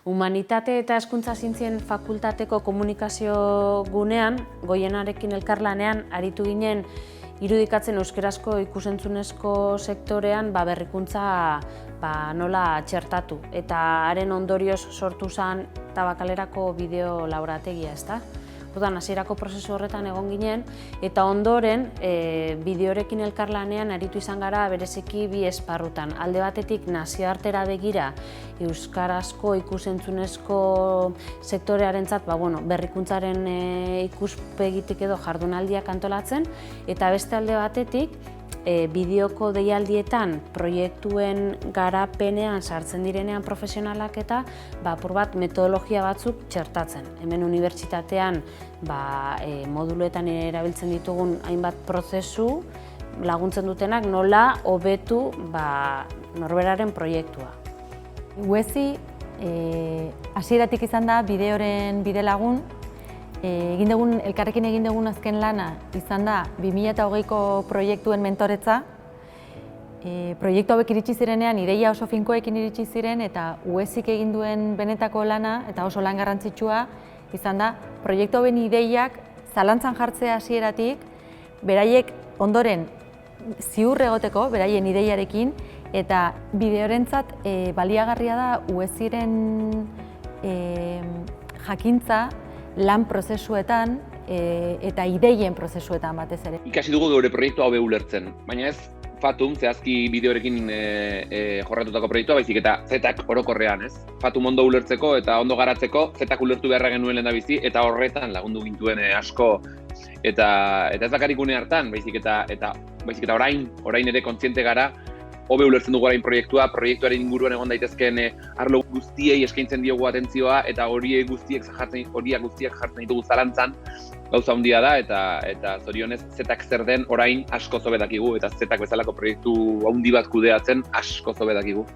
Humanitate eta Hezkuntza Zientzien Fakultateko komunikazio gunean, Goienarekin elkarlanean, aritu ginen irudikatzen euskarazko ikusentzunezko sektorean berrikuntza nola txertatu. Eta haren ondorioz sortu zen Tabakalerako bideo laborategia, ezta? Hasierako prozesu horretan egon ginen, eta ondoren bideorekin elkarlanean aritu izan gara bereziki bi esparrutan. Alde batetik nazioartera begira euskarazko ikusentzunezko sektorearentzat berrikuntzaren ikuspegitik edo jardunaldiak antolatzen, eta beste alde batetik bideoko deialdietan proiektuen garapenean sartzen direnean profesionalak eta apur bat metodologia batzuk txertatzen. Hemen unibertsitatean moduluetan erabiltzen ditugun hainbat prozesu laguntzen dutenak nola hobetu norberaren proiektua. UESI hasieratik izan da bideoren bidelagun. Elkarrekin egin dugun azken lana izan da 2020ko proiektuen mentoretza. Proiektu hauek iritsi zirenean, ideia oso finkoekin iritsi ziren, eta UESIk egin duen benetako lana, eta oso lan garrantzitsua, izan da proiektu hauen ideiak zalantzan jartzea hasieratik, beraiek ondoren ziur egoteko, beraien ideiarekin, eta bideorentzat baliagarria da UESIren jakintza lan prozesuetan eta ideien prozesuetan batez ere. Ikasi dugu geure proiektua hobe ulertzen, baina ez Fatum, zehazki bideorekin jorratutako proiektua, baizik eta zetak orokorrean, ez? Fatum ondo ulertzeko eta ondo garatzeko zetak ulertu beharra genuen lehendabizi, eta horretan lagundu gintuen asko. Eta ez bakarrik une hartan, baizik eta orain ere kontziente gara, hobe ulertzen dugu orain proiektuaren inguruan egon daitezkeen arlo guztiei eskaintzen diogu atentzioa, eta horiek guztiak jartzen ditugu zalantzan, gauza handia da, eta zorionez zetak zer den orain asko hobe dakigu, eta zetak bezalako proiektu handi bat kudeatzen asko hobe dakigu.